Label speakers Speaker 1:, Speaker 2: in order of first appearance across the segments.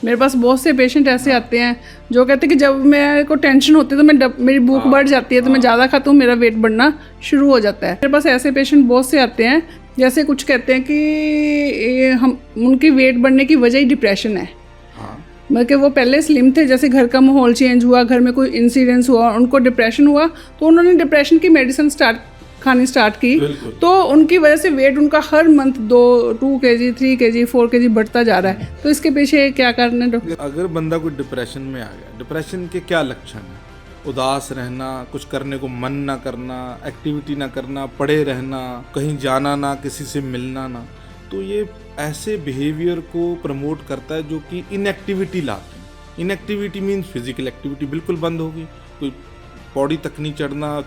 Speaker 1: मेरे पास बहुत से पेशेंट ऐसे आते हैं जो कहते हैं कि जब मेरे को टेंशन होती है तो मेरी भूख बढ़ जाती है, तो मैं ज़्यादा खाती हूँ, मेरा वेट बढ़ना शुरू हो जाता है। मेरे पास ऐसे पेशेंट बहुत से आते हैं जैसे कुछ कहते हैं कि हम उनकी वेट बढ़ने की वजह ही डिप्रेशन है। मतलब कि वो पहले स्लिम थे, जैसे घर का माहौल चेंज हुआ, घर में कोई इंसिडेंस हुआ, उनको डिप्रेशन हुआ, तो उन्होंने डिप्रेशन की मेडिसिन खानी स्टार्ट की, तो उनकी वजह से वेट उनका हर मंथ 2 kg 3 kg 4 kg बढ़ता जा रहा है। तो इसके पीछे क्या कारण है डॉक्टर?
Speaker 2: अगर बंदा कोई डिप्रेशन में आ गया, डिप्रेशन के क्या लक्षण हैं? उदास रहना, कुछ करने को मन ना करना, एक्टिविटी ना करना, पड़े रहना, कहीं जाना ना, किसी से मिलना ना, तो ये ऐसे बिहेवियर को प्रमोट करता है जो कि इनएक्टिविटी लाते हैं। इनएक्टिविटी मीन्स फिजिकल एक्टिविटी बिल्कुल बंद होगी, कोई पौड़ी तक नहीं चढ़ना,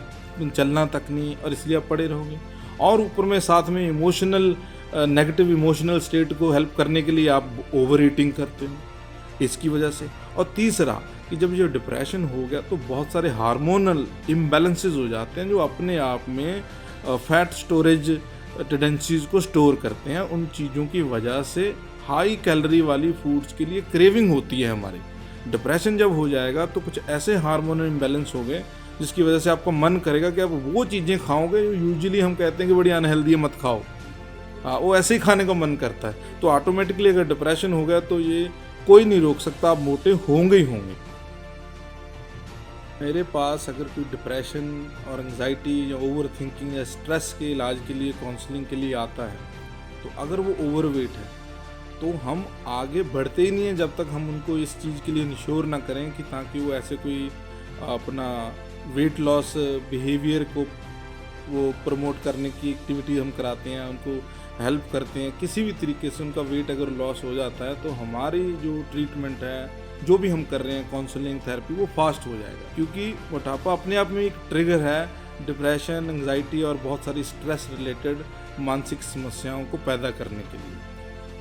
Speaker 2: चलना तक नहीं, और इसलिए आप पड़े रहोगे। और ऊपर में साथ में इमोशनल नेगेटिव इमोशनल स्टेट को हेल्प करने के लिए आप ओवर ईटिंग करते हो इसकी वजह से। और तीसरा कि जब ये डिप्रेशन हो गया तो बहुत सारे हार्मोनल इम्बैलेंसेस हो जाते हैं जो अपने आप में फैट स्टोरेज टेंडेंसीज को स्टोर करते हैं। उन चीज़ों की वजह से हाई कैलोरी वाली फूड्स के लिए क्रेविंग होती है हमारी। डिप्रेशन जब हो जाएगा तो कुछ ऐसे हार्मोनल इम्बैलेंस हो गए जिसकी वजह से आपको मन करेगा कि आप वो चीज़ें खाओगे जो यूजुअली हम कहते हैं कि बड़ी अनहेल्दी है, मत खाओ। हाँ, वो ऐसे ही खाने का मन करता है। तो ऑटोमेटिकली अगर डिप्रेशन हो गया तो ये कोई नहीं रोक सकता, आप मोटे होंगे ही होंगे। मेरे पास अगर कोई डिप्रेशन और एंजाइटी या ओवर थिंकिंग या स्ट्रेस के इलाज के लिए काउंसलिंग के लिए आता है, तो अगर वो ओवरवेट है तो हम आगे बढ़ते ही नहीं हैं जब तक हम उनको इस चीज़ के लिए इंश्योर ना करें कि ताकि वो ऐसे कोई अपना वेट लॉस बिहेवियर को वो प्रमोट करने की एक्टिविटी हम कराते हैं, उनको हेल्प करते हैं किसी भी तरीके से। उनका वेट अगर लॉस हो जाता है तो हमारी जो ट्रीटमेंट है, जो भी हम कर रहे हैं काउंसलिंग थेरेपी, वो फास्ट हो जाएगा। क्योंकि मोटापा अपने आप में एक ट्रिगर है डिप्रेशन, एंजाइटी और बहुत सारी स्ट्रेस रिलेटेड मानसिक समस्याओं को पैदा करने के लिए।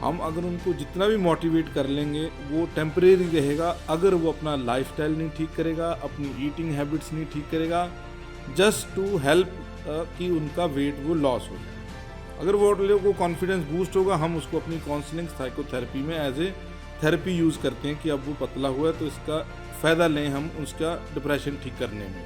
Speaker 2: हम अगर उनको जितना भी मोटिवेट कर लेंगे वो टेम्परेरी रहेगा अगर वो अपना लाइफस्टाइल नहीं ठीक करेगा, अपनी ईटिंग हैबिट्स नहीं ठीक करेगा, जस्ट टू हेल्प कि उनका वेट वो लॉस हो जाए। अगर वो कॉन्फिडेंस बूस्ट होगा, हम उसको अपनी काउंसलिंग साइकोथेरेपी में एज ए थेरेपी यूज़ करते हैं कि अब वो पतला हुआ है तो इसका फ़ायदा लें हम उसका डिप्रेशन ठीक करने में।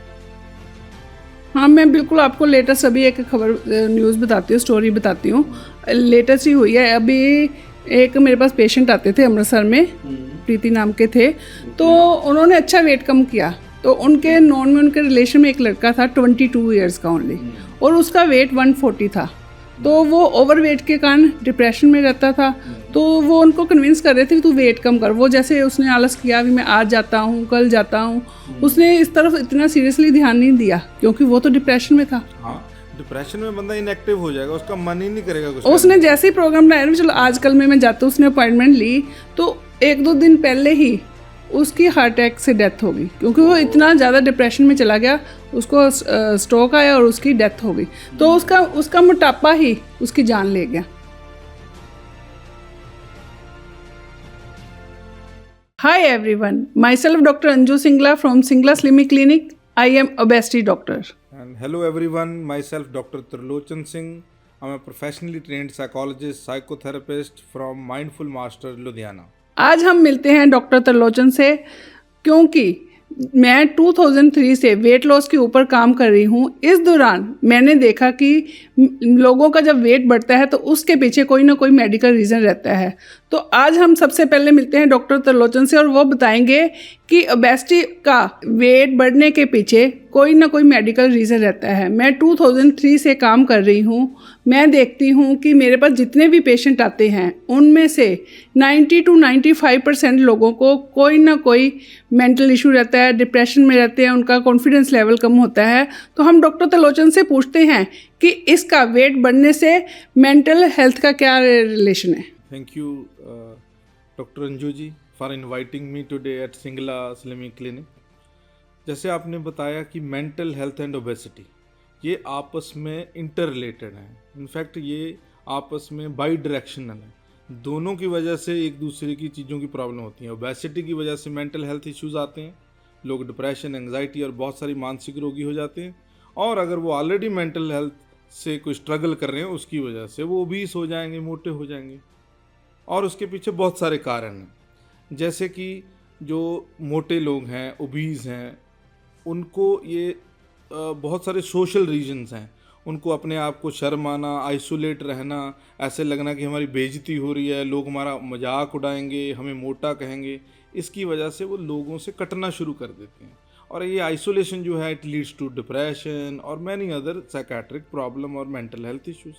Speaker 1: हाँ, मैं बिल्कुल आपको लेटेस्ट अभी एक खबर न्यूज़ बताती हूँ, स्टोरी बताती हूँ। लेटेस्ट ही हुई है। अभी एक मेरे पास पेशेंट आते थे अमृतसर में, प्रीति नाम के थे, तो उन्होंने अच्छा वेट कम किया। तो उनके नॉन में उनके रिलेशन में एक लड़का था 22 ईयर्स का ओनली, और उसका वेट 140 था। तो वो ओवरवेट के कारण डिप्रेशन में रहता था। तो वो उनको कन्विंस कर रहे थे कि तू वेट कम कर। वो जैसे उसने आलस किया, अभी मैं आज जाता हूँ, कल जाता हूँ, उसने इस तरफ इतना सीरियसली ध्यान नहीं दिया क्योंकि वो तो डिप्रेशन में था।
Speaker 2: हाँ, डिप्रेशन में बंदा इनएक्टिव हो जाएगा, उसका मन ही नहीं करेगा कुछ।
Speaker 1: उसने जैसे ही प्रोग्राम बनाया, चलो आजकल में मैं जाता हूँ, उसने अपॉइंटमेंट ली, तो 1-2 दिन पहले ही उसकी हार्ट अटैक से डेथ हो गई क्योंकि वो इतना ज़्यादा डिप्रेशन में चला गया, उसको स्ट्रोक आया और उसकी डेथ हो गई। तो उसका मोटापा ही उसकी जान ले गया। Hi everyone, myself Dr. Anju Singla from Singla Slimming Clinic. I am obesity doctor.
Speaker 2: And hello everyone, myself Dr. Trilochan Singh. I'm a professionally trained psychologist, psychotherapist from Mindful Master, Ludhiana.
Speaker 1: आज हम मिलते हैं doctor Trilochan से क्योंकि मैं 2003 से weight loss के ऊपर काम कर रही हूँ। इस दौरान मैंने देखा कि लोगों का जब वेट बढ़ता है तो उसके पीछे कोई ना कोई मेडिकल रीज़न रहता है। तो आज हम सबसे पहले मिलते हैं डॉक्टर त्रिलोचन से और वो बताएंगे कि ओबेसिटी का वेट बढ़ने के पीछे कोई ना कोई मेडिकल रीज़न रहता है। मैं 2003 से काम कर रही हूँ। मैं देखती हूँ कि मेरे पास जितने भी पेशेंट आते हैं उनमें से 90 to 95% लोगों को कोई ना कोई मेंटल इशू रहता है, डिप्रेशन में रहते हैं, उनका कॉन्फिडेंस लेवल कम होता है। तो हम डॉक्टर त्रिलोचन से पूछते हैं कि इसका वेट बढ़ने से मेंटल हेल्थ का क्या रिलेशन है।
Speaker 2: Thank you, Dr. Anju ji, for inviting me today at Singla Slimming Clinic. जैसे आपने बताया कि मेंटल हेल्थ एंड ओबेसिटी ये आपस में इंटर रिलेटेड हैं। इनफैक्ट ये आपस में बाई डायरेक्शनल है। दोनों की वजह से एक दूसरे की चीज़ों की प्रॉब्लम होती है। ओबेसिटी की वजह से मेंटल हेल्थ इश्यूज आते हैं, लोग डिप्रेशन, एंजाइटी और बहुत सारी मानसिक रोगी हो जाते हैं। और अगर वो ऑलरेडी मेंटल हेल्थ से कोई स्ट्रगल कर रहे हैं उसकी वजह से वो ओबीस हो जाएंगे, मोटे हो जाएंगे, और उसके पीछे बहुत सारे कारण हैं। जैसे कि जो मोटे लोग हैं, ओबीज हैं, उनको ये बहुत सारे सोशल रीजंस हैं, उनको अपने आप को शर्म आना, आइसोलेट रहना, ऐसे लगना कि हमारी बेइज्जती हो रही है, लोग हमारा मजाक उड़ाएंगे, हमें मोटा कहेंगे, इसकी वजह से वो लोगों से कटना शुरू कर देते हैं। और ये आइसोलेशन जो है, इट लीड्स टू डिप्रेशन और मैनी अदर साइकेट्रिक प्रॉब्लम और मेंटल हेल्थ इश्यूज।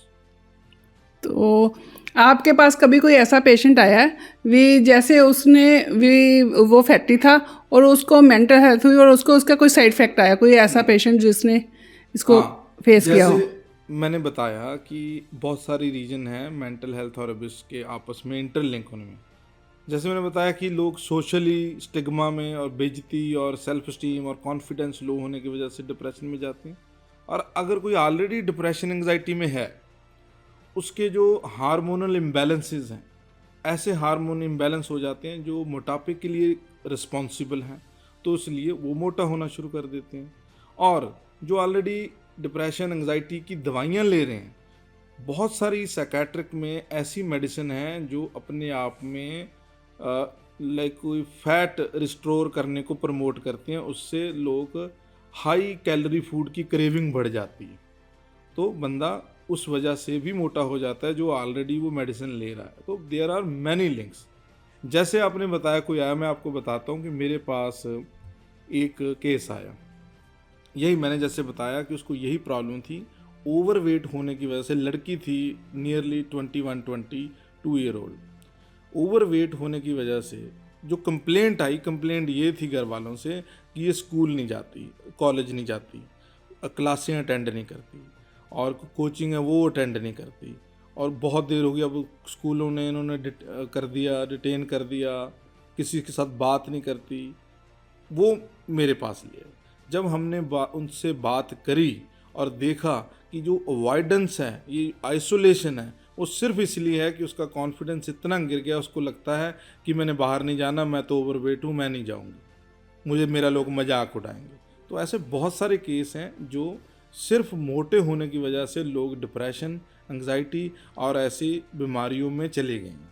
Speaker 1: तो आपके पास कभी कोई ऐसा पेशेंट आया है वी जैसे उसने वी वो फैटी था और उसको मेंटल हेल्थ हुई और उसको उसका कोई साइड इफेक्ट आया, कोई ऐसा पेशेंट जिसने इसको फेस किया हो?
Speaker 2: जैसे मैंने बताया कि बहुत सारी रीजन है मेंटल हेल्थ और अबिस के आपस में इंटरलिंक होने में। जैसे मैंने बताया कि लोग सोशली स्टिग्मा में और बेइज्जती और सेल्फ स्टीम और कॉन्फिडेंस लो होने की वजह से डिप्रेशन में जाते हैं। और अगर कोई ऑलरेडी डिप्रेशन एंग्जाइटी में है, उसके जो हार्मोनल इम्बैलेंसेस हैं, ऐसे हार्मोन इम्बैलेंस हो जाते हैं जो मोटापे के लिए रिस्पॉन्सिबल हैं, तो इसलिए वो मोटा होना शुरू कर देते हैं। और जो ऑलरेडी डिप्रेशन एंग्जाइटी की दवाइयाँ ले रहे हैं, बहुत सारी साइकेट्रिक में ऐसी मेडिसिन हैं जो अपने आप में लाइक कोई फैट रिस्टोर करने को प्रमोट करते हैं, उससे लोग हाई कैलोरी फूड की क्रेविंग बढ़ जाती है, तो बंदा उस वजह से भी मोटा हो जाता है जो ऑलरेडी वो मेडिसिन ले रहा है। तो देयर आर मैनी लिंक्स। जैसे आपने बताया कोई आया, मैं आपको बताता हूँ कि मेरे पास एक केस आया, यही मैंने जैसे बताया कि उसको यही प्रॉब्लम थी, ओवरवेट होने की वजह से। लड़की थी नियरली 21-22 ईयर ओल्ड। ओवरवेट होने की वजह से जो कंप्लेंट आई, कंप्लेंट ये थी घर वालों से कि ये स्कूल नहीं जाती, कॉलेज नहीं जाती, क्लासें अटेंड नहीं करती, और कोचिंग है वो अटेंड नहीं करती, और बहुत देर हो गई, अब स्कूलों ने इन्होंने डिटेन कर दिया, किसी के साथ बात नहीं करती। वो मेरे पास लिए जब हमने उनसे बात करी और देखा कि जो अवॉइडेंस है, ये आइसोलेशन है, वो सिर्फ इसलिए है कि उसका कॉन्फिडेंस इतना गिर गया, उसको लगता है कि मैंने बाहर नहीं जाना, मैं तो ओवरवेट हूँ, मैं नहीं जाऊँगी, मुझे मेरा लोग मजाक उड़ाएंगे। तो ऐसे बहुत सारे केस हैं जो सिर्फ मोटे होने की वजह से लोग डिप्रेशन, एंग्जाइटी और ऐसी बीमारियों में चले गए हैं।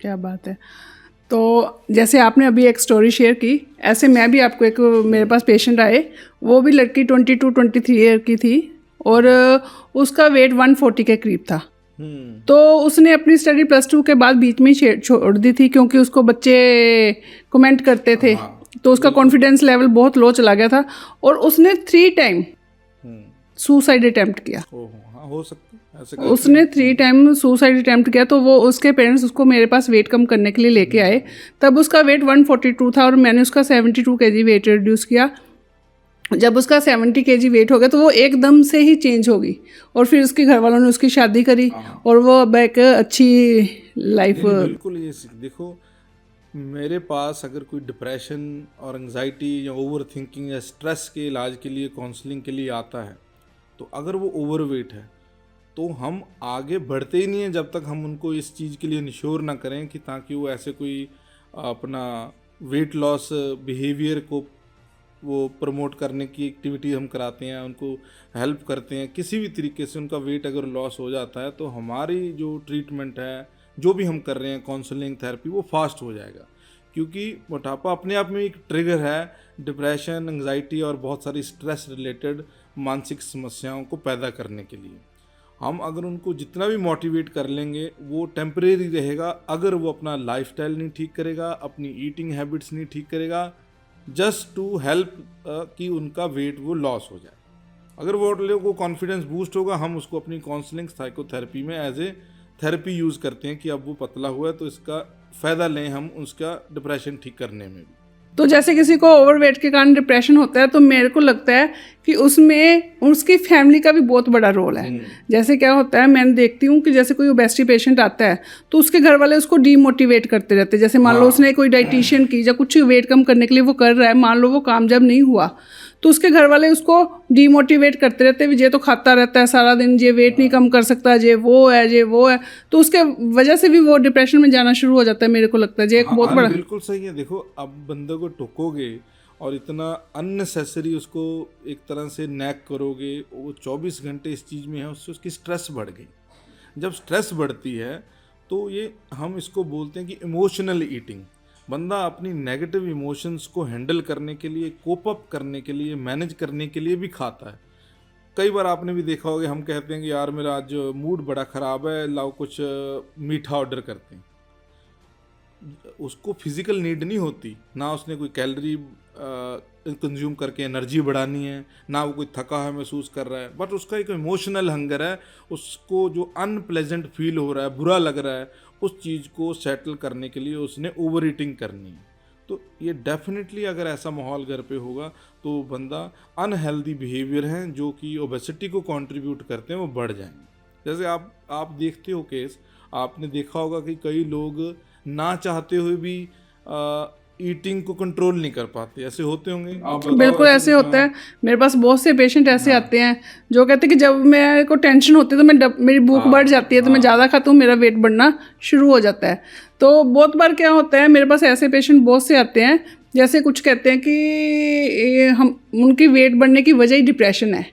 Speaker 1: क्या बात है। तो जैसे आपने अभी एक स्टोरी शेयर की, ऐसे मैं भी आपको एक, मेरे पास पेशेंट आए, वो भी लड़की 22-23 ईयर की थी और उसका वेट 140 के करीब था। तो उसने अपनी स्टडी +2 के बाद बीच में छोड़ दी थी क्योंकि उसको बच्चे कमेंट करते थे। तो उसका कॉन्फिडेंस लेवल बहुत लो चला गया था और उसने 3 टाइम सुसाइड अटेम्प्ट किया।
Speaker 2: हाँ, हो सकता है ऐसे।
Speaker 1: उसने 3 टाइम सुसाइड अटेम्प्ट किया। तो वो उसके पेरेंट्स उसको मेरे पास वेट कम करने के लिए लेके आए। तब उसका वेट 142 था और मैंने उसका 72 kg वेट रिड्यूस किया। जब उसका 70 kg वेट हो गया तो वो एकदम से ही चेंज हो गई और फिर उसके घर वालों ने उसकी शादी करी और वो अब एक अच्छी लाइफ।
Speaker 2: बिल्कुल, ये देखो, मेरे पास अगर कोई डिप्रेशन और एंग्जाइटी या ओवर थिंकिंग या स्ट्रेस के इलाज के लिए, काउंसलिंग के लिए आता है, तो अगर वो ओवरवेट है तो हम आगे बढ़ते ही नहीं हैं जब तक हम उनको इस चीज़ के लिए इंश्योर ना करें कि ताकि वो ऐसे कोई अपना वेट लॉस बिहेवियर को वो प्रमोट करने की एक्टिविटी हम कराते हैं, उनको हेल्प करते हैं किसी भी तरीके से। उनका वेट अगर लॉस हो जाता है तो हमारी जो ट्रीटमेंट है, जो भी हम कर रहे हैं, काउंसलिंग, थेरेपी, वो फास्ट हो जाएगा। क्योंकि मोटापा अपने आप में एक ट्रिगर है डिप्रेशन, एंग्जाइटी और बहुत सारी स्ट्रेस रिलेटेड मानसिक समस्याओं को पैदा करने के लिए। हम अगर उनको जितना भी मोटिवेट कर लेंगे वो टेम्परेरी रहेगा, अगर वो अपना लाइफस्टाइल नहीं ठीक करेगा, अपनी ईटिंग हैबिट्स नहीं ठीक करेगा, जस्ट टू हेल्प कि उनका वेट वो लॉस हो जाए। अगर वो लोगों को कॉन्फिडेंस बूस्ट होगा, हम उसको अपनी काउंसलिंग, साइकोथेरेपी में एज ए थेरेपी यूज़ करते हैं कि अब वो पतला हुआ है तो इसका फ़ायदा लें हम उसका डिप्रेशन ठीक करने में भी।
Speaker 1: तो जैसे किसी को ओवरवेट के कारण डिप्रेशन होता है तो मेरे को लगता है कि उसमें उसकी फैमिली का भी बहुत बड़ा रोल है। जैसे क्या होता है, मैं देखती हूँ कि जैसे कोई ओबेसिटी पेशेंट आता है तो उसके घर वाले उसको डीमोटिवेट करते रहते हैं। जैसे मान लो उसने कोई डाइटिशियन की या कुछ वेट कम करने के लिए वो कर रहा है, मान लो वो कामयाब नहीं हुआ तो उसके घर वाले उसको डीमोटिवेट करते रहते हैं, ये तो खाता रहता है सारा दिन, ये वेट नहीं कम कर सकता, ये वो है। तो उसके वजह से भी वो डिप्रेशन में जाना शुरू हो जाता है। मेरे को लगता है ये एक बहुत बड़ा।
Speaker 2: बिल्कुल सही है। देखो, अब बंदे को टोकोगे और इतना अननेसेसरी उसको एक तरह से नैक करोगे, वो 24 घंटे इस चीज़ में है, उससे उसकी स्ट्रेस बढ़ गई। जब स्ट्रेस बढ़ती है तो ये हम इसको बोलते हैं कि इमोशनल ईटिंग। बंदा अपनी नेगेटिव इमोशंस को हैंडल करने के लिए, कोप अप करने के लिए, मैनेज करने के लिए भी खाता है। कई बार आपने भी देखा होगा, हम कहते हैं कि यार मेरा आज मूड बड़ा ख़राब है, लाओ कुछ मीठा ऑर्डर करते हैं। उसको फिजिकल नीड नहीं होती, ना उसने कोई कैलोरी कंज्यूम करके एनर्जी बढ़ानी है, ना वो कोई थका है महसूस कर रहा है, बट उसका एक इमोशनल हंगर है। उसको जो अनप्लेजेंट फील हो रहा है, बुरा लग रहा है, उस चीज़ को सेटल करने के लिए उसने ओवर ईटिंग करनी है। तो ये डेफिनेटली अगर ऐसा माहौल घर पे होगा तो बंदा अनहेल्दी बिहेवियर हैं जो कि ओबेसिटी को कंट्रीब्यूट करते हैं वो बढ़ जाएंगे। जैसे आप देखते हो केस, आपने देखा होगा कि कई लोग ना चाहते हुए भी ईटिंग को कंट्रोल नहीं कर पाते, ऐसे होते होंगे, आप बताओ।
Speaker 1: बिल्कुल ऐसे होता है। मेरे पास बहुत से पेशेंट ऐसे आते हैं जो कहते हैं कि जब मेरे को टेंशन होती है तो मेरी भूख बढ़ जाती है, तो मैं ज़्यादा खाता हूँ, मेरा वेट बढ़ना शुरू हो जाता है। तो बहुत बार क्या होता है, मेरे पास ऐसे पेशेंट बहुत से आते हैं, जैसे कुछ कहते हैं कि हम उनकी वेट बढ़ने की वजह ही डिप्रेशन है।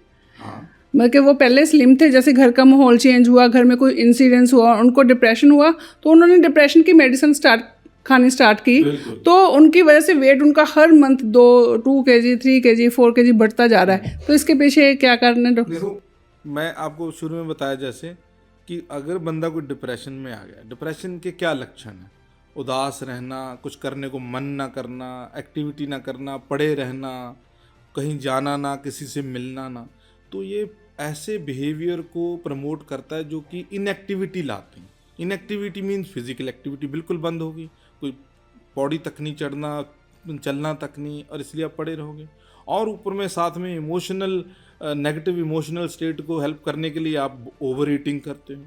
Speaker 1: मतलब कि वो पहले स्लिम थे, जैसे घर का माहौल चेंज हुआ, घर में कोई इंसिडेंस हुआ, उनको डिप्रेशन हुआ, तो उन्होंने डिप्रेशन की मेडिसिन खानी स्टार्ट की, तो उनकी वजह से वेट उनका हर मंथ 2 kg 3 kg 4 kg बढ़ता जा रहा है। तो इसके पीछे क्या कारण है डॉक्टर?
Speaker 2: देखो, मैं आपको शुरू में बताया जैसे कि अगर बंदा कोई डिप्रेशन में आ गया, डिप्रेशन के क्या लक्षण हैं? उदास रहना, कुछ करने को मन ना करना, एक्टिविटी ना करना, पड़े रहना, कहीं जाना ना, किसी से मिलना ना। तो ये ऐसे बिहेवियर को प्रमोट करता है जो कि इनएक्टिविटी लाते हैं। इनएक्टिविटी मीन्स फिजिकल एक्टिविटी बिल्कुल बंद होगी, कोई पौड़ी तक नहीं चढ़ना, चलना तक नहीं, और इसलिए आप पड़े रहोगे। और ऊपर में साथ में इमोशनल नेगेटिव इमोशनल स्टेट को हेल्प करने के लिए आप ओवर ईटिंग करते हो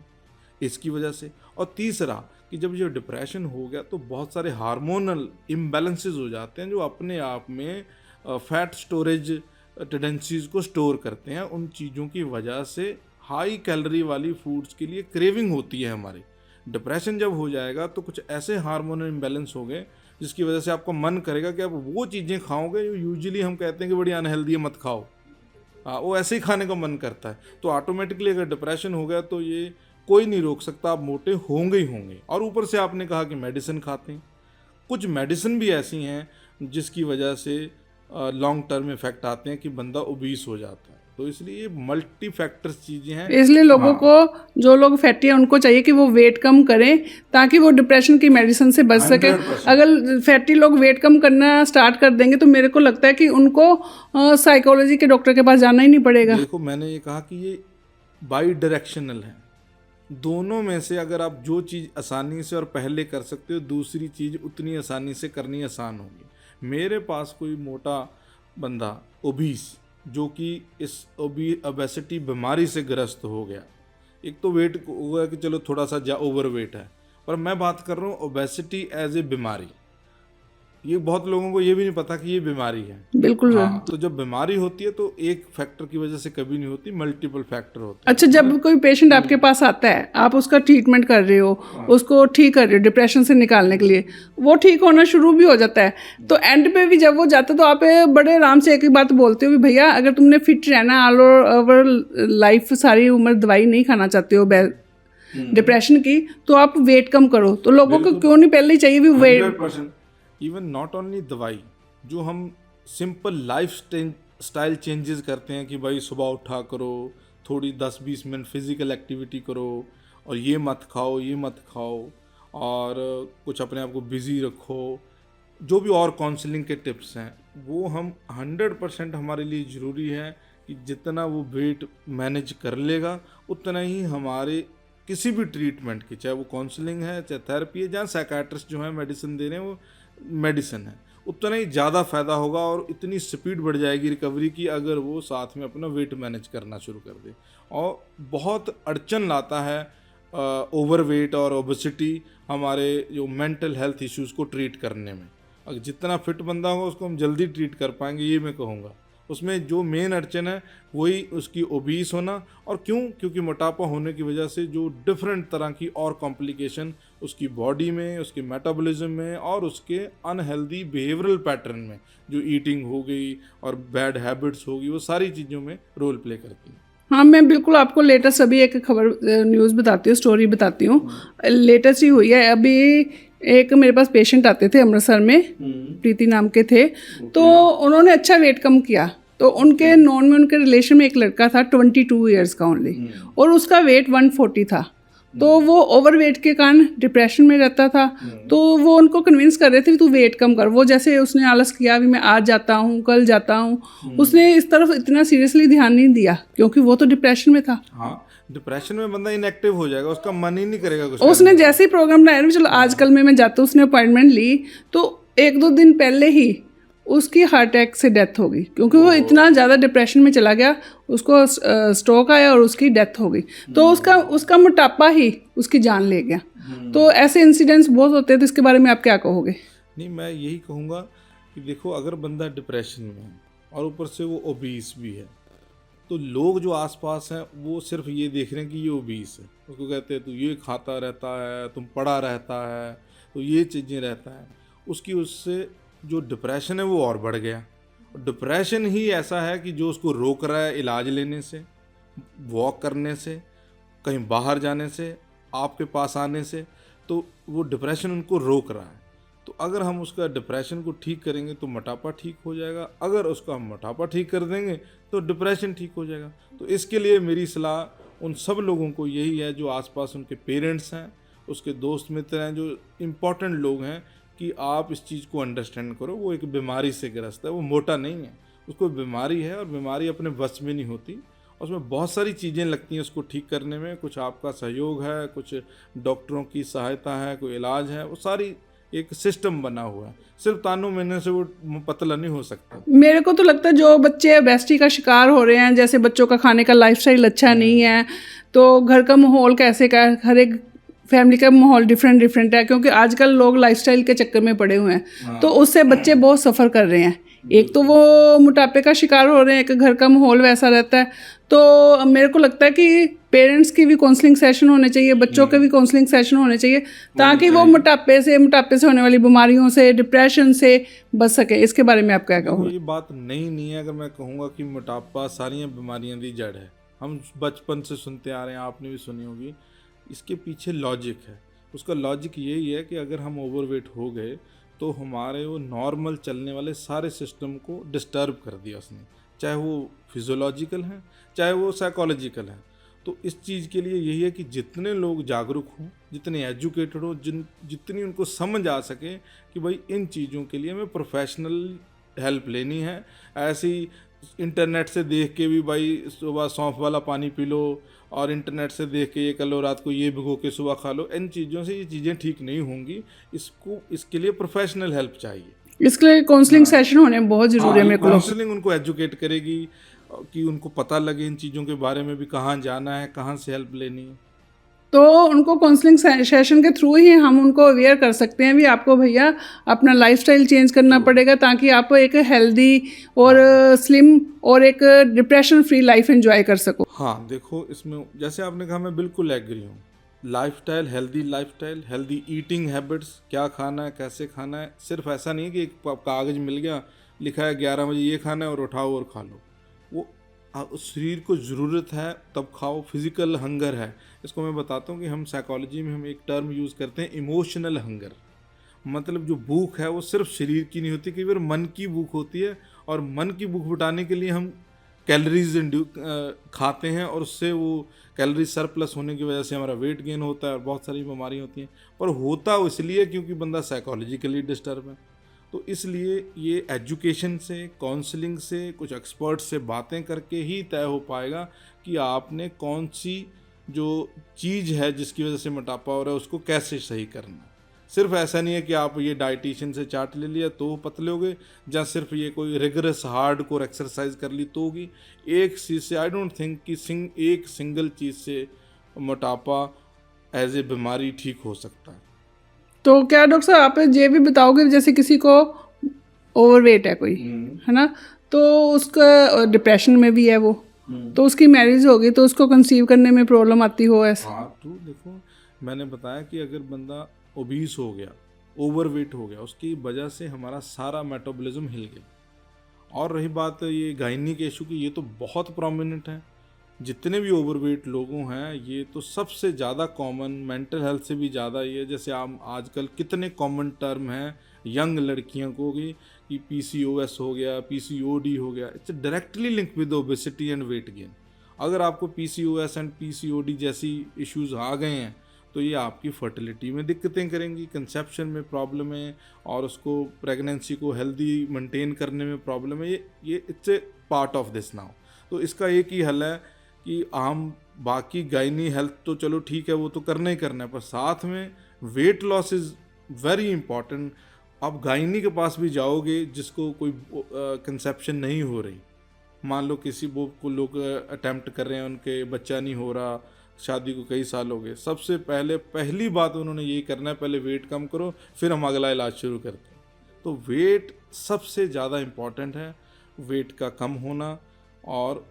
Speaker 2: इसकी वजह से। और तीसरा कि जब ये डिप्रेशन हो गया तो बहुत सारे हार्मोनल इम्बैलेंसेस हो जाते हैं जो अपने आप में फैट स्टोरेज टेंडेंसीज को स्टोर करते हैं। उन चीज़ों की वजह से हाई कैलोरी वाली फूड्स के लिए क्रेविंग होती है हमारी। डिप्रेशन जब हो जाएगा तो कुछ ऐसे हार्मोनल इम्बैलेंस हो गए जिसकी वजह से आपका मन करेगा कि आप वो चीज़ें खाओगे जो यूजुअली हम कहते हैं कि बड़ी अनहेल्दी है, मत खाओ। वो ऐसे ही खाने का मन करता है। तो ऑटोमेटिकली अगर डिप्रेशन हो गया तो ये कोई नहीं रोक सकता, आप मोटे होंगे ही होंगे। और ऊपर से आपने कहा कि मेडिसिन खाते हैं, कुछ मेडिसिन भी ऐसी हैं जिसकी वजह से लॉन्ग टर्म इफेक्ट आते हैं कि बंदा ओबीस हो जाता है। तो इसलिए ये मल्टी फैक्टर्स चीज़ें हैं।
Speaker 1: इसलिए लोगों को, जो लोग फैटी हैं, उनको चाहिए कि वो वेट कम करें ताकि वो डिप्रेशन की मेडिसिन से बच सके। अगर फैटी लोग वेट कम करना स्टार्ट कर देंगे तो मेरे को लगता है कि उनको साइकोलॉजी के डॉक्टर के पास जाना ही नहीं पड़ेगा।
Speaker 2: देखो, मैंने ये कहा कि ये बाई डायरेक्शनल है। दोनों में से अगर आप जो चीज़ आसानी से और पहले कर सकते हो, दूसरी चीज़ उतनी आसानी से करनी आसान होगी। मेरे पास कोई मोटा बंदा ओबीस जो कि इस ओबेसिटी बीमारी से ग्रस्त हो गया, एक तो वेट होगा कि चलो थोड़ा सा ओवर वेट है, पर मैं बात कर रहा हूँ ओबेसिटी एज ए बीमारी। ये बहुत लोगों को ये भी नहीं पता कि ये बीमारी है।
Speaker 1: बिल्कुल।
Speaker 2: तो जब बीमारी होती है तो एक फैक्टर की वजह से कभी नहीं होती, मल्टीपल फैक्टर होते हैं।
Speaker 1: अच्छा, जब कोई पेशेंट आपके पास आता है, आप उसका ट्रीटमेंट कर रहे हो, उसको ठीक कर रहे हो डिप्रेशन से निकालने के लिए, वो ठीक होना शुरू भी हो जाता है, तो एंड पे भी जब वो जाता है तो आप बड़े आराम से एक ही बात बोलते हो कि भैया अगर तुमने फिट रहना ऑल ओवर लाइफ, सारी उम्र दवाई नहीं खाना चाहते हो डिप्रेशन की, तो आप वेट कम करो। तो लोगों को क्यों नहीं पहले ही चाहिए भी वेट?
Speaker 2: 100%। इवन नॉट ओनली दवाई, जो हम सिंपल लाइफ स्टाइल चेंजेस करते हैं कि भाई सुबह उठा करो, थोड़ी 10-20 मिनट फिजिकल एक्टिविटी करो, और ये मत खाओ, ये मत खाओ, और कुछ अपने आप को बिजी रखो, जो भी और काउंसलिंग के टिप्स हैं वो हम 100% हमारे लिए ज़रूरी है कि जितना वो वेट मैनेज कर लेगा उतना ही हमारे किसी भी ट्रीटमेंट की, चाहे वो काउंसलिंग है, चाहे थेरेपी है, जहाँ साइकाट्रिस्ट जो है मेडिसिन दे रहे हैं वो मेडिसिन है, उतना ही ज़्यादा फ़ायदा होगा और इतनी स्पीड बढ़ जाएगी रिकवरी की अगर वो साथ में अपना वेट मैनेज करना शुरू कर दे। और बहुत अड़चन लाता है ओवर वेट और ओबेसिटी हमारे जो मेंटल हेल्थ इश्यूज़ को ट्रीट करने में। अगर जितना फिट बंदा होगा उसको हम जल्दी ट्रीट कर पाएंगे, ये मैं कहूँगा। उसमें जो मेन अड़चन है वही उसकी ओबीस होना, और क्योंकि मोटापा होने की वजह से जो डिफरेंट तरह की और कॉम्प्लिकेशन उसकी बॉडी में, उसके मेटाबॉलिज्म में और उसके अनहेल्दी बिहेवियरल पैटर्न में, जो ईटिंग हो गई और बैड हैबिट्स हो गई, वो सारी चीज़ों में रोल प्ले करती हैं।
Speaker 1: हाँ, मैं बिल्कुल आपको लेटेस्ट अभी एक खबर न्यूज़ बताती हूँ, स्टोरी बताती हूँ। लेटेस्ट ही हुई है अभी। एक मेरे पास पेशेंट आते थे अमृतसर में, प्रीति नाम के थे। तो उन्होंने अच्छा वेट कम किया, तो उनके नॉन में उनके रिलेशन में एक लड़का था 22 ईयर्स का ओनली, और उसका वेट 140 था। तो वो ओवरवेट के कारण डिप्रेशन में रहता था। तो वो उनको कन्विंस कर रहे थे कि तू वेट कम कर। वो जैसे उसने आलस किया, अभी मैं आज जाता हूँ, कल जाता हूँ, उसने इस तरफ इतना सीरियसली ध्यान नहीं दिया, क्योंकि वो तो डिप्रेशन में था।
Speaker 2: हाँ, डिप्रेशन में बंदा इनएक्टिव हो जाएगा, उसका मन ही नहीं करेगा कुछ
Speaker 1: उसने जैसे ही प्रोग्राम बनाया ना, चलो आजकल में मैं जाता हूँ, उसने अपॉइंटमेंट ली, तो 1-2 दिन पहले ही उसकी हार्ट अटैक से डेथ हो गई, क्योंकि वो इतना ज़्यादा डिप्रेशन में चला गया, उसको स्ट्रोक आया और उसकी डेथ हो गई। तो उसका मोटापा ही उसकी जान ले गया। तो ऐसे इंसिडेंट्स बहुत होते हैं। तो इसके बारे में आप क्या कहोगे?
Speaker 2: नहीं, मैं यही कहूँगा कि देखो, अगर बंदा डिप्रेशन में है और ऊपर से वो ओबीस भी है, तो लोग जो आसपास हैं वो सिर्फ ये देख रहे हैं कि ये ओबीस है, उसको कहते हैं तू ये खाता रहता है, तुम पड़ा रहता है, तो ये चीज़ें रहता है। उससे जो डिप्रेशन है वो और बढ़ गया। डिप्रेशन ही ऐसा है कि जो उसको रोक रहा है इलाज लेने से, वॉक करने से, कहीं बाहर जाने से, आपके पास आने से। तो वो डिप्रेशन उनको रोक रहा है। तो अगर हम उसका डिप्रेशन को ठीक करेंगे तो मोटापा ठीक हो जाएगा, अगर उसका हम मोटापा ठीक कर देंगे तो डिप्रेशन ठीक हो जाएगा। तो इसके लिए मेरी सलाह उन सब लोगों को यही है, जो आसपास उनके पेरेंट्स हैं, उसके दोस्त मित्र हैं, जो इम्पोर्टेंट लोग हैं, कि आप इस चीज़ को अंडरस्टैंड करो। वो एक बीमारी से ग्रस्त है, वो मोटा नहीं है, उसको बीमारी है, और बीमारी अपने वश में नहीं होती। उसमें बहुत सारी चीज़ें लगती हैं उसको ठीक करने में। कुछ आपका सहयोग है, कुछ डॉक्टरों की सहायता है, कोई इलाज है, वो सारी एक सिस्टम बना हुआ है। सिर्फ तानों मिलने से वो पतला नहीं हो सकता।
Speaker 1: मेरे को तो लगता है जो बच्चे ओबेसिटी का शिकार हो रहे हैं, जैसे बच्चों का खाने का लाइफस्टाइल अच्छा नहीं है, तो घर का माहौल कैसे का, हर एक फैमिली का माहौल डिफरेंट है, क्योंकि आजकल लोग लाइफस्टाइल के चक्कर में पड़े हुए हैं। तो उससे बच्चे बहुत सफ़र कर रहे हैं। एक तो वो मोटापे का शिकार हो रहे हैं, एक घर का माहौल वैसा रहता है। तो मेरे को लगता है कि पेरेंट्स की भी काउंसलिंग सेशन होने चाहिए, बच्चों के भी काउंसलिंग सेशन होने चाहिए, ताकि वो मोटापे से होने वाली बीमारियों से, डिप्रेशन से बच सके। इसके बारे में आप क्या कहोगे?
Speaker 2: ये बात नहीं है। अगर मैं कहूँगा कि मोटापा सारियाँ बीमारियाँ दी जड़ है, हम बचपन से सुनते आ रहे हैं, आपने भी सुनी होगी। इसके पीछे लॉजिक है। उसका लॉजिक यही है कि अगर हम ओवरवेट हो गए तो हमारे वो नॉर्मल चलने वाले सारे सिस्टम को डिस्टर्ब कर दिया उसने, चाहे वो फिजियोलॉजिकल है, चाहे वो साइकोलॉजिकल है। तो इस चीज़ के लिए यही है कि जितने लोग जागरूक हों, जितने एजुकेटेड हो, जितनी उनको समझ आ सके कि भाई इन चीज़ों के लिए हमें प्रोफेशनल हेल्प लेनी है। ऐसी इंटरनेट से देख के भी भाई सुबह सौंफ वाला पानी पी लो, और इंटरनेट से देख के ये कर लो, रात को ये भिगो के सुबह खा लो, इन चीज़ों से ये चीज़ें ठीक नहीं होंगी। इसके लिए प्रोफेशनल हेल्प चाहिए।
Speaker 1: इसके लिए काउंसलिंग सेशन होने बहुत ज़रूरी है। मेरे को
Speaker 2: काउंसलिंग उनको एजुकेट करेगी कि उनको पता लगे इन चीज़ों के बारे में भी, कहाँ जाना है, कहाँ से हेल्प लेनी है।
Speaker 1: तो उनको काउंसलिंग सेशन के थ्रू ही हम उनको अवेयर कर सकते हैं भी आपको भैया अपना लाइफस्टाइल चेंज करना पड़ेगा, ताकि आप एक हेल्दी और स्लिम और एक डिप्रेशन फ्री लाइफ एंजॉय कर सको।
Speaker 2: हाँ, देखो, इसमें जैसे आपने कहा, मैं बिल्कुल एग्री हूँ। लाइफस्टाइल, हेल्दी ईटिंग हैबिट्स, क्या खाना है, कैसे खाना है। सिर्फ ऐसा नहीं है कि एक कागज़ मिल गया, लिखा है 11 बजे ये खाना है और उठाओ और खा लो। वो उस शरीर को ज़रूरत है तब खाओ। फिज़िकल हंगर है, इसको मैं बताता हूँ कि हम साइकोलॉजी में हम एक टर्म यूज़ करते हैं, इमोशनल हंगर। मतलब जो भूख है वो सिर्फ शरीर की नहीं होती, कई बार मन की भूख होती है, और मन की भूख मिटाने के लिए हम कैलोरीज खाते हैं, और उससे वो कैलोरी सरप्लस होने की वजह से हमारा वेट गेन होता है और बहुत सारी बीमारियाँ होती हैं। पर होता इसलिए क्योंकि बंदा साइकोलॉजिकली डिस्टर्ब है। तो इसलिए ये एजुकेशन से, काउंसलिंग से, कुछ एक्सपर्ट से बातें करके ही तय हो पाएगा कि आपने कौन सी जो चीज़ है जिसकी वजह से मोटापा हो रहा है उसको कैसे सही करना है। सिर्फ ऐसा नहीं है कि आप ये डाइटिशियन से चार्ट ले लिया तो पतले हो गए, या सिर्फ ये कोई रिगरस हार्डकोर एक्सरसाइज कर ली तो होगी। एक चीज़ से आई डोंट थिंक कि एक सिंगल चीज़ से मोटापा एज ए बीमारी ठीक हो सकता है।
Speaker 1: तो क्या डॉक्टर साहब आप ये भी बताओगे, जैसे किसी को ओवरवेट है कोई, है ना, तो उसका डिप्रेशन में भी है वो, तो उसकी मैरिज होगी तो उसको कंसीव करने में प्रॉब्लम आती हो ऐसा?
Speaker 2: हाँ, तो देखो, मैंने बताया कि अगर बंदा ओबीस हो गया, ओवरवेट हो गया, उसकी वजह से हमारा सारा मेटाबॉलिज्म हिल गया। और रही बात ये गायनी के इशू की, ये तो बहुत प्रोमिनेंट है। जितने भी ओवरवेट लोगों हैं ये तो सबसे ज़्यादा कॉमन, मेंटल हेल्थ से भी ज़्यादा ये है। जैसे आप आजकल कितने कॉमन टर्म हैं यंग लड़कियों को कि पीसीओएस हो गया, पीसीओडी हो गया, it's directly link with obesity and weight gain. अगर आपको पीसीओएस एंड पीसीओडी जैसी इश्यूज आ गए हैं तो ये आपकी फर्टिलिटी में दिक्कतें करेंगी, कंसेप्शन में प्रॉब्लम है और उसको प्रेगनेंसी को हेल्दी मेंटेन करने में प्रॉब्लम है। ये it's a part of this now. तो इसका एक ही हल है कि हम बाकी गायनी हेल्थ तो चलो ठीक है वो तो करना ही करना है, पर साथ में weight loss is very important. आप गायनी के पास भी जाओगे जिसको कोई कंसेप्शन नहीं हो रही, मान लो किसी वो को लोग अटेम्प्ट कर रहे हैं, उनके बच्चा नहीं हो रहा, शादी को कई साल हो गए, सबसे पहली बात उन्होंने यही करना है, पहले वेट कम करो फिर हम अगला इलाज शुरू करते हैं। तो वेट सबसे ज़्यादा इम्पॉर्टेंट है, वेट का कम होना, और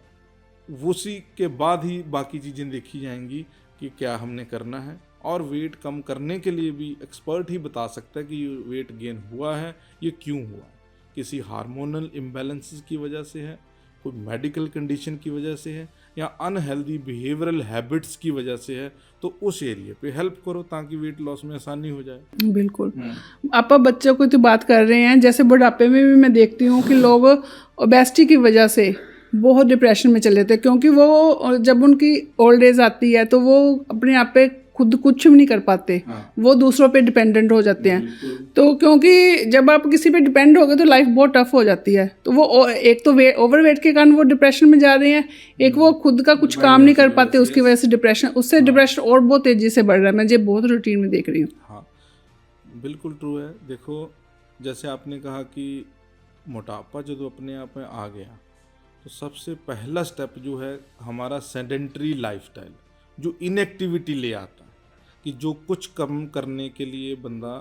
Speaker 2: उसी के बाद ही बाकी चीज़ें देखी जाएंगी कि क्या हमने करना है। और वेट कम करने के लिए भी एक्सपर्ट ही बता सकता है कि ये वेट गेन हुआ है, ये क्यों हुआ, किसी हार्मोनल इम्बैलेंसेस की वजह से है, कोई मेडिकल कंडीशन की वजह से है, या अनहेल्दी बिहेवियरल हैबिट्स की वजह से है। तो उस एरिया पे हेल्प करो ताकि वेट लॉस में आसानी हो जाए।
Speaker 1: बिल्कुल। आप बच्चों की तो बात कर रहे हैं, जैसे बुढ़ापे में भी मैं देखती हूँ कि लोग ओबेसिटी की वजह से बहुत डिप्रेशन में चले जाते हैं, क्योंकि वो जब उनकी ओल्ड एज आती है तो वो अपने आप पे खुद कुछ भी नहीं कर पाते। वो दूसरों पे डिपेंडेंट हो जाते हैं। तो क्योंकि जब आप किसी पे डिपेंड हो गए तो लाइफ बहुत टफ हो जाती है। तो वो एक तो ओवरवेट के कारण वो डिप्रेशन में जा रहे हैं, एक वो खुद का कुछ काम नहीं कर पाते, उसकी वजह से डिप्रेशन, उससे डिप्रेशन और बहुत तेज़ी से बढ़ रहा है। मैं ये बहुत रूटीन में देख रही हूँ।
Speaker 2: हाँ बिल्कुल ट्रू है। देखो जैसे आपने कहा कि मोटापा जो अपने आप में आ गया, तो सबसे पहला स्टेप जो है हमारा सेडेंटरी लाइफस्टाइल, जो इनएक्टिविटी ले आता है, कि जो कुछ कम करने के लिए बंदा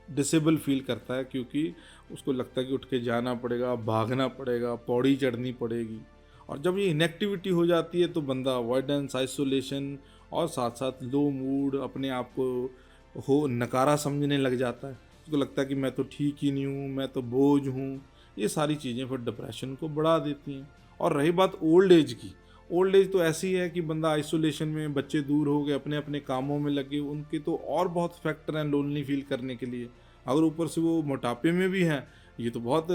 Speaker 2: डिसेबल फील करता है, क्योंकि उसको लगता है कि उठ के जाना पड़ेगा, भागना पड़ेगा, पौड़ी चढ़नी पड़ेगी। और जब ये इनएक्टिविटी हो जाती है तो बंदा अवॉइडेंस, आइसोलेशन और साथ साथ लो मूड, अपने आप को नकारा समझने लग जाता है। उसको लगता है कि मैं तो ठीक ही नहीं हूँ, मैं तो बोझ हूँ। ये सारी चीज़ें फिर डिप्रेशन को बढ़ा देती हैं। और रही बात ओल्ड एज की, ओल्ड एज तो ऐसी है कि बंदा आइसोलेशन में, बच्चे दूर हो गए, अपने अपने कामों में लगे, उनके तो और बहुत फैक्टर हैं लोनली फील करने के लिए। अगर ऊपर से वो मोटापे में भी हैं, ये तो बहुत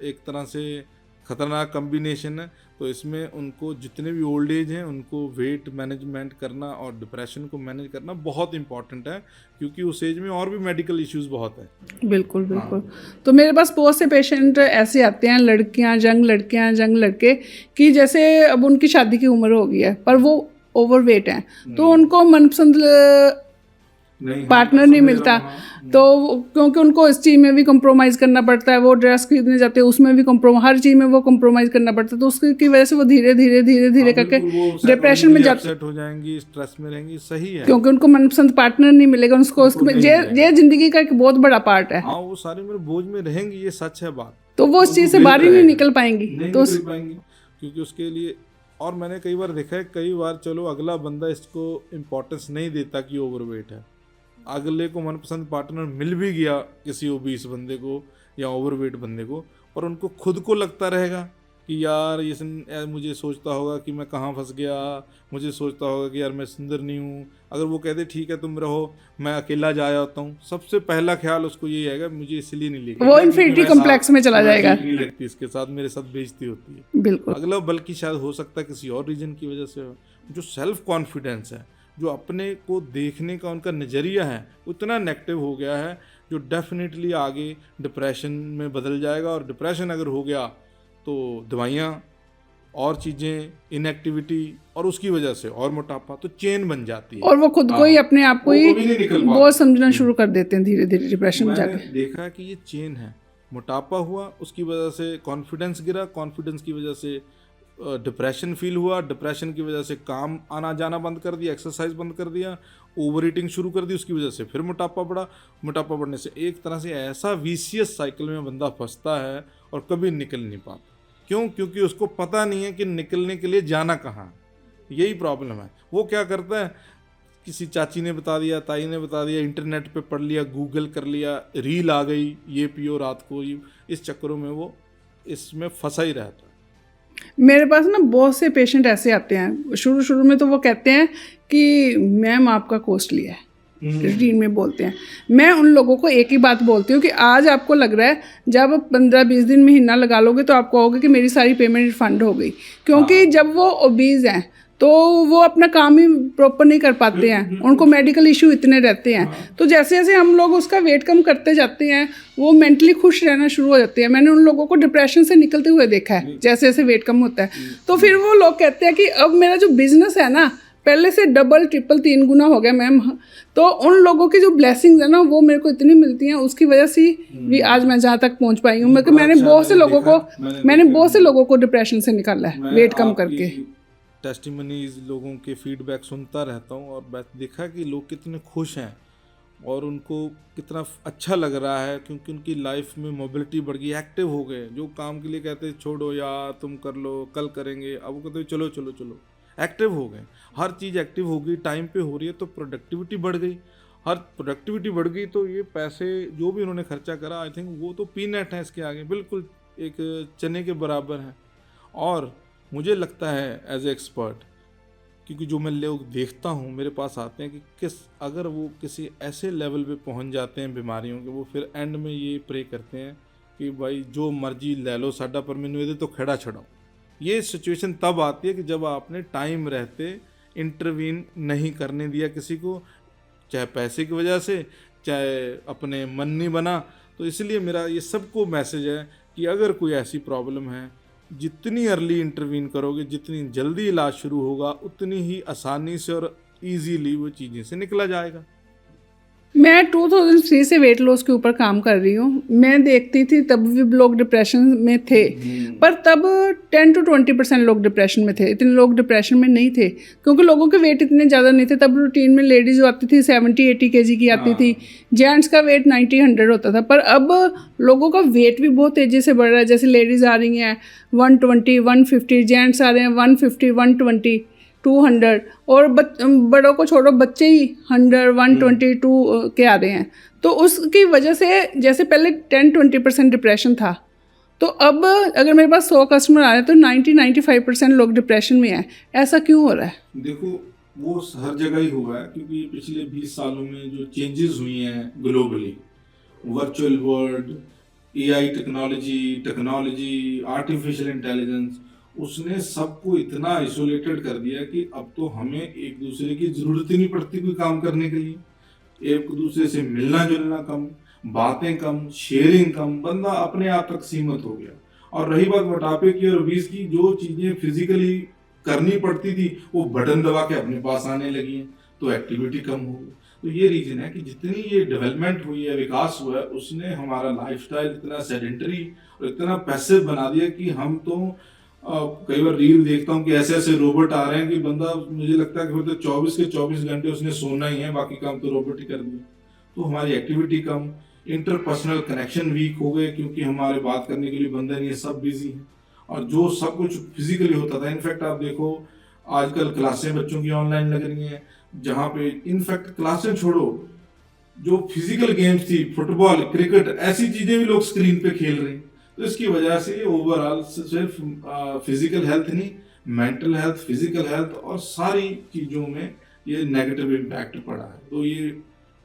Speaker 2: एक तरह से ख़तरनाक कम्बिनेशन है। तो इसमें उनको जितने भी ओल्ड एज हैं उनको वेट मैनेजमेंट करना और डिप्रेशन को मैनेज करना बहुत इंपॉर्टेंट है, क्योंकि उस एज में और भी मेडिकल इश्यूज बहुत हैं।
Speaker 1: बिल्कुल बिल्कुल। तो मेरे पास बहुत से पेशेंट ऐसे आते हैं, लड़कियां, यंग लड़के, कि जैसे अब उनकी शादी की उम्र हो गई है पर वो ओवरवेट हैं, तो उनको मनपसंद पार्टनर नहीं मिलता। तो क्योंकि उनको इस चीज़ में भी कंप्रोमाइज़ करना पड़ता है, वो ड्रेस खरीदने जाते हैं उसमें भी हर चीज़ में वो कंप्रोमाइज़ करना पड़ता है। तो उसकी वजह से वो धीरे धीरे करके डिप्रेशन में जाते
Speaker 2: हो जाएंगी, स्ट्रेस में रहेंगी। सही है,
Speaker 1: क्योंकि उनको मनपसंद पार्टनर नहीं मिलेगा। उसको ये जिंदगी का एक बहुत बड़ा पार्ट है।
Speaker 2: हाँ, वो सारी मेरे बोझ में रहेंगी, ये सच है बात।
Speaker 1: तो वो उस चीज़ से बाहर ही नहीं निकल पाएंगी,
Speaker 2: क्योंकि उसके लिए। और मैंने कई बार देखा है, कई बार चलो अगला बंदा इसको इम्पोर्टेंस नहीं देता कि ओवरवेट है, अगले को मनपसंद पार्टनर मिल भी गया किसी ओबीस बंदे को या ओवरवेट बंदे को, पर उनको खुद को लगता रहेगा कि यार ये मुझे सोचता होगा कि मैं कहाँ फंस गया, मुझे सोचता होगा कि यार मैं सुंदर नहीं हूँ। अगर वो कहते ठीक है तुम रहो, मैं अकेला जा आता हूँ, सबसे पहला ख्याल उसको यही आएगा, मुझे इसलिए नहीं लेके,
Speaker 1: वो इन्फिनिटी कॉम्प्लेक्स में चला जाएगा,
Speaker 2: नहीं लगती इसके साथ, मेरे साथ बेइज्जती होती है।
Speaker 1: बिल्कुल।
Speaker 2: अगला बल्कि शायद हो सकता है किसी और रीजन की वजह से हो। जो सेल्फ कॉन्फिडेंस है, जो अपने को देखने का उनका नज़रिया है, उतना नेगेटिव हो गया है, जो डेफिनेटली आगे डिप्रेशन में बदल जाएगा। और डिप्रेशन अगर हो गया तो दवाइयाँ और चीज़ें, इनएक्टिविटी, और उसकी वजह से और मोटापा, तो चेन बन जाती है।
Speaker 1: और वो खुद को ही अपने आप को ही बहुत समझना शुरू कर देते हैं धीरे धीरे डिप्रेशन में जाकर।
Speaker 2: देखा कि ये चेन है, मोटापा हुआ उसकी वजह से कॉन्फिडेंस गिरा, कॉन्फिडेंस की वजह से डिप्रेशन फील हुआ, डिप्रेशन की वजह से काम आना जाना बंद कर दिया, एक्सरसाइज बंद कर दिया, ओवर ईटिंग शुरू कर दी, उसकी वजह से फिर मोटापा बढ़ा। मोटापा बढ़ने से एक तरह से ऐसा विशियस साइकिल में बंदा फंसता है और कभी निकल नहीं पाता। क्यों? क्योंकि उसको पता नहीं है कि निकलने के लिए जाना कहाँ। यही प्रॉब्लम है। वो क्या करता है, किसी चाची ने बता दिया, ताई ने बता दिया, इंटरनेट पे पढ़ लिया, गूगल कर लिया, रील आ गई, ये पियो रात को, इस चक्करों में वो इसमें फंसा ही रहता है।
Speaker 1: मेरे पास ना बहुत से पेशेंट ऐसे आते हैं, शुरू शुरू में तो वो कहते हैं कि मैम आपका कॉस्टली है, रूटीन में बोलते हैं। मैं उन लोगों को एक ही बात बोलती हूँ कि आज आपको लग रहा है, जब 15-20 दिन महीना लगा लोगे तो आपको कहोगे कि मेरी सारी पेमेंट रिफंड हो गई, क्योंकि जब वो ओबीज हैं तो वो अपना काम ही प्रॉपर नहीं कर पाते हैं, उनको मेडिकल इशू इतने रहते हैं। तो जैसे जैसे हम लोग उसका वेट कम करते जाते हैं, वो मेंटली खुश रहना शुरू हो जाते हैं। मैंने उन लोगों को डिप्रेशन से निकलते हुए देखा है जैसे जैसे वेट कम होता है। तो फिर वो लोग कहते हैं कि अब मेरा जो बिजनेस है ना, पहले से डबल ट्रिपल 3 गुना हो गया मैम। तो उन लोगों की जो ब्लेसिंग्स है ना, वो मेरे को इतनी मिलती हैं, उसकी वजह से भी आज मैं जहाँ तक पहुँच पाई हूँ। मैंने बहुत से लोगों को डिप्रेशन से निकाला है वेट कम करके।
Speaker 2: टेस्टिमनीज, लोगों के फीडबैक सुनता रहता हूँ और देखा कि लोग कितने खुश हैं और उनको कितना अच्छा लग रहा है, क्योंकि उनकी लाइफ में मोबिलिटी बढ़ गई, एक्टिव हो गए। जो काम के लिए कहते छोड़ो यार तुम कर लो, कल करेंगे, अब वो कहते चलो चलो चलो, एक्टिव हो गए। हर चीज़ एक्टिव हो गई, टाइम पे हो रही है, तो प्रोडक्टिविटी बढ़ गई। हर प्रोडक्टिविटी बढ़ गई तो ये पैसे जो भी उन्होंने खर्चा करा, आई थिंक वो तो पीनट है इसके आगे, बिल्कुल एक चने के बराबर है। और मुझे लगता है एज ए एक्सपर्ट, क्योंकि जो मैं लोग देखता हूँ मेरे पास आते हैं कि अगर वो किसी ऐसे लेवल पे पहुँच जाते हैं बीमारियों के, वो फिर एंड में ये प्रे करते हैं कि भाई जो मर्जी ले लो साडा, पर मैनू ये तो खड़ा छड़ाओ। ये सिचुएशन तब आती है कि जब आपने टाइम रहते इंटरवीन नहीं करने दिया किसी को, चाहे पैसे की वजह से, चाहे अपने मन नहीं बना। तो इसलिए मेरा ये सबको मैसेज है कि अगर कोई ऐसी प्रॉब्लम है, जितनी अर्ली इंटरवीन करोगे, जितनी जल्दी इलाज शुरू होगा, उतनी ही आसानी से और इजीली वो चीज़ें से निकला जाएगा।
Speaker 1: मैं 2003 से वेट लॉस के ऊपर काम कर रही हूँ। मैं देखती थी तब भी लोग डिप्रेशन में थे, पर तब 10 to 20% लोग डिप्रेशन में थे, इतने लोग डिप्रेशन में नहीं थे, क्योंकि लोगों के वेट इतने ज़्यादा नहीं थे। तब रूटीन में लेडीज़ जो आती थी 70-80 kg की आती थी, जेंट्स का वेट 90-100 होता था। पर अब लोगों का वेट भी बहुत तेज़ी से बढ़ रहा है। जैसे लेडीज़ आ रही हैं 120, 150, जेंट्स आ रहे हैं 150, 120, 200, और बड़ों को छोड़ो, बच्चे ही 100, 122 के आ रहे हैं। तो उसकी वजह से जैसे पहले 10-20% डिप्रेशन था, तो अब अगर मेरे पास 100 कस्टमर आ रहे हैं तो 90-95% लोग डिप्रेशन में हैं। ऐसा क्यों हो रहा है?
Speaker 2: देखो, वो हर जगह ही हुआ है, क्योंकि पिछले 20 सालों में जो चेंजेस हुई हैं globally, virtual world, AI technology, artificial intelligence, उसने सबको इतना आइसोलेटेड कर दिया कि अब तो हमें एक दूसरे की जरूरत ही नहीं पड़ती कोई काम करने के लिए। एक दूसरे से मिलना जुलना कम, बातें कम, शेयरिंग कम, बंदा अपने आप तक सीमित हो गया। और रही बात मोटापे की और बीस की, जो चीजें फिजिकली करनी पड़ती थी वो बटन दबा के अपने पास आने लगी हैं, तो एक्टिविटी कम हो गई। तो ये रीजन है कि जितनी ये डेवलपमेंट हुई है, विकास हुआ है, उसने हमारा लाइफस्टाइल इतना सेडेंटरी और इतना पैसिव बना दिया कि हम तो कई बार रील देखता हूँ कि ऐसे ऐसे रोबोट आ रहे हैं कि बंदा, मुझे लगता है कि फिर तो 24 के 24 घंटे उसने सोना ही है, बाकी काम तो रोबोट ही कर दिया। तो हमारी एक्टिविटी कम, इंटरपर्सनल कनेक्शन वीक हो गए, क्योंकि हमारे बात करने के लिए बंदा नहीं है, सब बिजी हैं। और जो सब कुछ फिजिकली होता था, इनफैक्ट आप देखो आजकल क्लासें बच्चों की ऑनलाइन लग रही हैं, जहाँ पे इनफैक्ट क्लासें छोड़ो, जो फिजिकल गेम्स थी, फुटबॉल, क्रिकेट, ऐसी चीजें भी लोग स्क्रीन पे खेल रहे हैं। तो इसकी वजह से ओवरऑल सिर्फ फिजिकल हेल्थ नहीं, मेंटल हेल्थ, फिजिकल हेल्थ और सारी चीज़ों में ये नेगेटिव इम्पैक्ट पड़ा है। तो ये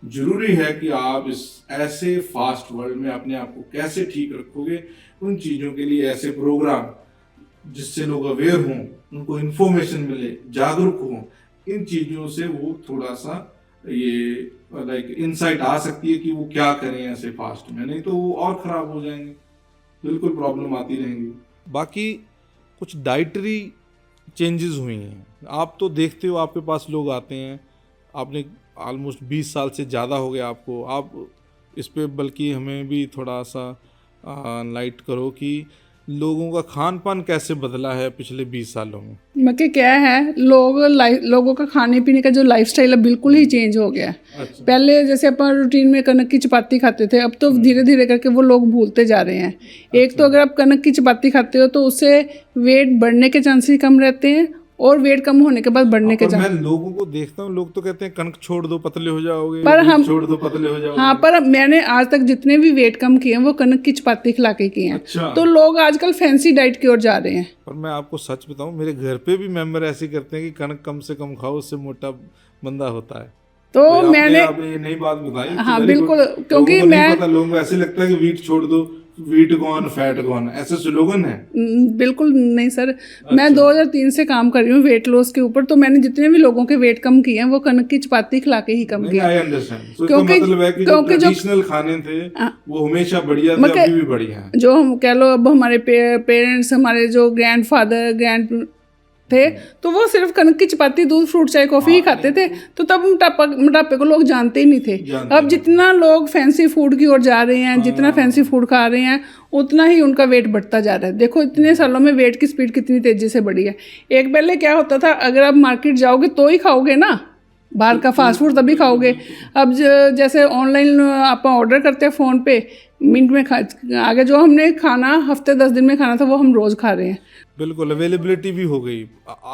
Speaker 2: जरूरी है कि आप इस ऐसे फास्ट वर्ल्ड में अपने आप को कैसे ठीक रखोगे, उन चीज़ों के लिए ऐसे प्रोग्राम जिससे लोग अवेयर हों, उनको इन्फॉर्मेशन मिले, जागरूक हों, इन चीज़ों से वो थोड़ा सा ये लाइक इंसाइट आ सकती है कि वो क्या करें ऐसे फास्ट में, नहीं तो वो और ख़राब हो जाएंगे, बिल्कुल प्रॉब्लम आती रहेंगी। बाकी कुछ डाइटरी चेंजेस हुई हैं, आप तो देखते हो, आपके पास लोग आते हैं, आपने ऑलमोस्ट 20 साल से ज़्यादा हो गया आपको, आप इस पे बल्कि हमें भी थोड़ा सा लाइट करो कि लोगों का खान पान कैसे बदला है पिछले 20 सालों में।
Speaker 1: मके क्या है, लोगों का खाने पीने का जो लाइफस्टाइल है बिल्कुल ही चेंज हो गया है।
Speaker 2: अच्छा।
Speaker 1: पहले जैसे अपन रूटीन में कनक की चपाती खाते थे, अब तो धीरे धीरे करके वो लोग भूलते जा रहे हैं। एक तो अगर आप कनक की चपाती खाते हो तो उससे वेट बढ़ने के चांसेस कम रहते हैं, और वेट कम होने के बाद बढ़ने के
Speaker 2: पर मैं लोगों को देखता हूँ, लोग तो कहते हैं कणक छोड़ दो पतले हो जाओगे,
Speaker 1: पर
Speaker 2: वीट
Speaker 1: हम
Speaker 2: छोड़ दो पतले हो जाओगे।
Speaker 1: हाँ, पर मैंने आज तक जितने भी वेट कम किए हैं वो कनक की चपाती खिला के किए हैं।
Speaker 2: अच्छा।
Speaker 1: तो लोग आजकल फैंसी डाइट की ओर जा रहे हैं।
Speaker 2: पर मैं आपको सच बताऊं, मेरे घर पे भी मेंबर ऐसे करते हैं कि कणक कम से कम खाओ, उससे मोटा बंदा होता है।
Speaker 1: तो
Speaker 2: आपने
Speaker 1: मैंने
Speaker 2: आप ये नई बात बताई, तो
Speaker 1: हाँ
Speaker 2: very
Speaker 1: बिल्कुल,
Speaker 2: good।
Speaker 1: क्योंकि
Speaker 2: लोगों को नहीं
Speaker 1: मैं
Speaker 2: पता, लोगों को ऐसे लगता है कि वीट छोड़ दो, वीट गॉन फैट गॉन, ऐसे स्लोगन है।
Speaker 1: बिल्कुल नहीं सर। मैं 2003 से काम कर रही हूँ वेट लॉस के ऊपर। तो मैंने जितने भी लोगों के वेट कम किए हैं वो कनक की चपाती खिला के ही कम
Speaker 2: नहीं,
Speaker 1: किया।
Speaker 2: I understand. सो इसका मतलब है कि जो ट्रेडिशनल खाने थे वो हमेशा बढ़िया थे, अभी भी बढ़िया हैं।
Speaker 1: जो हम कह लो, अब हमारे पेरेंट्स, हमारे जो ग्रैंडफादर ग्रैंड थे, तो वो सिर्फ कनक की चपाती, दूध, फ्रूट, चाय, कॉफी ही खाते थे। तो तब मोटापे को लोग जानते ही नहीं थे। अब जितना लोग फैंसी फूड की ओर जा रहे हैं, जितना फैंसी फूड खा रहे हैं, उतना ही उनका वेट बढ़ता जा रहा है। देखो इतने सालों में वेट की स्पीड कितनी तेजी से बढ़ी है। एक पहले क्या होता था, अगर आप मार्केट जाओगे तो ही खाओगे ना, बाहर का फास्ट फूड तभी खाओगे। अब जैसे ऑनलाइन आप ऑर्डर करते हैं फ़ोन पे, मिनट में आगे जो हमने खाना हफ्ते 10 दिन में खाना था वो हम रोज़ खा रहे हैं।
Speaker 2: बिल्कुल, अवेलेबिलिटी भी हो गई।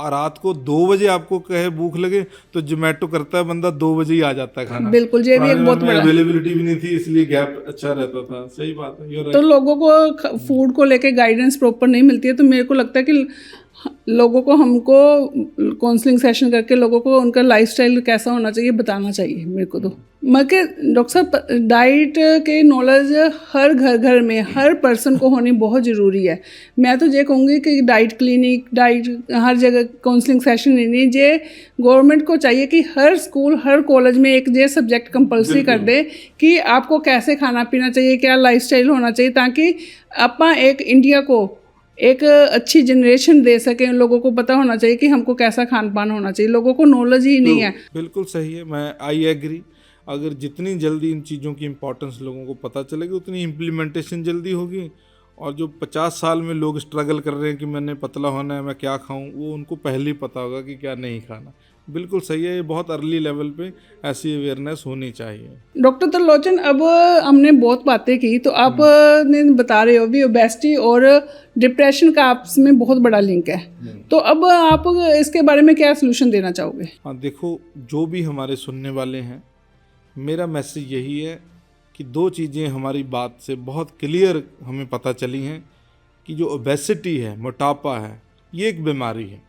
Speaker 2: रात को 2 बजे आपको कहे भूख लगे तो जोमेटो करता है बंदा, 2 बजे ही आ जाता है खाना।
Speaker 1: बिल्कुल, ये भी एक बहुत बड़ा
Speaker 2: अवेलेबिलिटी भी नहीं थी, इसलिए गैप अच्छा रहता था। सही बात है,
Speaker 1: तो लोगों को फूड को लेके गाइडेंस प्रॉपर नहीं मिलती है। तो मेरे को लगता है कि लोगों को, हमको काउंसलिंग सेशन करके लोगों को उनका लाइफस्टाइल कैसा होना चाहिए बताना चाहिए मेरे को। तो मैं डॉक्टर साहब, डाइट के नॉलेज हर घर में हर पर्सन को होनी बहुत ज़रूरी है। मैं तो ये कहूँगी कि डाइट क्लिनिक, डाइट हर जगह काउंसलिंग सेशन नहीं, ये गवर्नमेंट को चाहिए कि हर स्कूल हर कॉलेज में एक ये सब्जेक्ट कंपलसरी कर दे कि आपको कैसे खाना पीना चाहिए, क्या लाइफस्टाइल होना चाहिए, ताकि अपना एक इंडिया को एक अच्छी जनरेशन दे सके। उन लोगों को पता होना चाहिए कि हमको कैसा खान पान होना चाहिए। लोगों को नॉलेज ही नहीं है।
Speaker 2: बिल्कुल सही है, मैं आई एग्री। अगर जितनी जल्दी इन चीज़ों की इम्पोर्टेंस लोगों को पता चलेगी उतनी इम्प्लीमेंटेशन जल्दी होगी। और जो 50 साल में लोग स्ट्रगल कर रहे हैं कि मैंने पतला होना है, मैं क्या खाऊं, वो उनको पहले ही पता होगा कि क्या नहीं खाना। बिल्कुल सही है, ये बहुत अर्ली लेवल पे ऐसी अवेयरनेस होनी चाहिए।
Speaker 1: डॉक्टर त्रिलोचन, अब हमने बहुत बातें की, तो आप ने बता रहे हो भी ओबेसिटी और डिप्रेशन का आपस में बहुत बड़ा लिंक है। तो अब आप इसके बारे में क्या सोल्यूशन देना चाहोगे?
Speaker 2: हाँ देखो, जो भी हमारे सुनने वाले हैं, मेरा मैसेज यही है कि 2 चीज़ें हमारी बात से बहुत क्लियर हमें पता चली हैं कि जो ओबेसिटी है, मोटापा है, ये एक बीमारी है।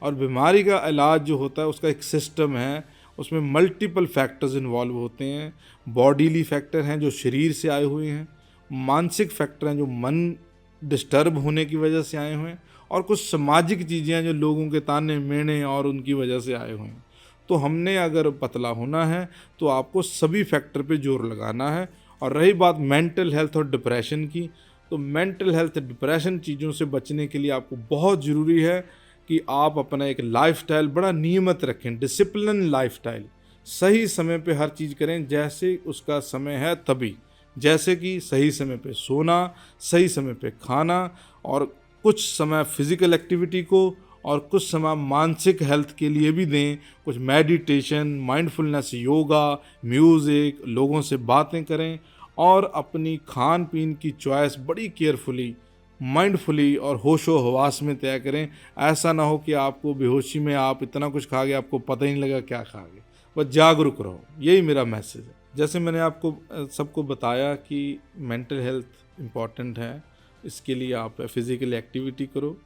Speaker 2: और बीमारी का इलाज जो होता है उसका एक सिस्टम है, उसमें मल्टीपल फैक्टर्स इन्वॉल्व होते हैं। बॉडीली फैक्टर हैं जो शरीर से आए हुए हैं, मानसिक फैक्टर हैं जो मन डिस्टर्ब होने की वजह से आए हुए हैं, और कुछ सामाजिक चीज़ें हैं जो लोगों के ताने मेने और उनकी वजह से आए हुए हैं। तो हमने अगर पतला होना है तो आपको सभी फैक्टर पे जोर लगाना है। और रही बात मेंटल हेल्थ और डिप्रेशन की, तो मेंटल हेल्थ डिप्रेशन चीज़ों से बचने के लिए आपको बहुत ज़रूरी है कि आप अपना एक लाइफस्टाइल बड़ा नियमित रखें, डिसिप्लिन लाइफस्टाइल। सही समय पे हर चीज़ करें जैसे उसका समय है तभी, जैसे कि सही समय पे सोना, सही समय पे खाना, और कुछ समय फिजिकल एक्टिविटी को और कुछ समय मानसिक हेल्थ के लिए भी दें। कुछ मेडिटेशन, माइंडफुलनेस, योगा, म्यूज़िक, लोगों से बातें करें, और अपनी खान पीन की चॉइस बड़ी केयरफुली, माइंडफुली और होशो हवास में तय करें। ऐसा ना हो कि आपको बेहोशी में आप इतना कुछ खा गए, आपको पता ही नहीं लगा क्या खा गए। बस जागरूक रहो, यही मेरा मैसेज है। जैसे मैंने आपको सबको बताया कि मेंटल हेल्थ इम्पॉर्टेंट है, इसके लिए आप फिज़िकल एक्टिविटी करो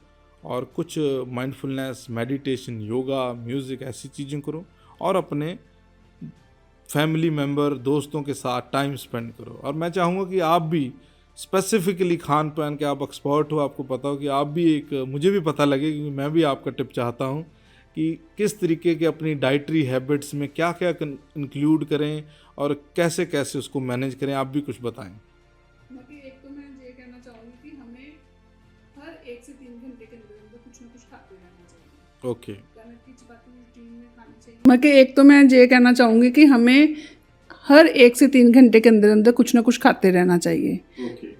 Speaker 2: और कुछ माइंडफुलनेस, मेडिटेशन, योगा, म्यूज़िक, ऐसी चीज़ें करो, और अपने फैमिली मेम्बर, दोस्तों के साथ टाइम स्पेंड करो। और मैं चाहूँगा कि आप भी स्पेसिफिकली खान पान के आप एक्सपर्ट हो, आपको पता हो कि आप भी एक, मुझे भी पता लगे क्योंकि मैं भी आपका टिप चाहता हूँ कि किस तरीके के अपनी डाइटरी हैबिट्स में क्या क्या इंक्लूड करें और कैसे कैसे उसको मैनेज करें। आप भी कुछ बताएं।
Speaker 1: एक तो मैं ये कहना चाहूँगी कि हमें हर 1 से 3 घंटे के अंदर कुछ ना कुछ खाते रहना चाहिए।
Speaker 2: ओके।
Speaker 1: एक तो मैं ये कहना चाहूँगी कि हमें हर 1 से 3 घंटे के अंदर कुछ ना कुछ खाते रहना चाहिए।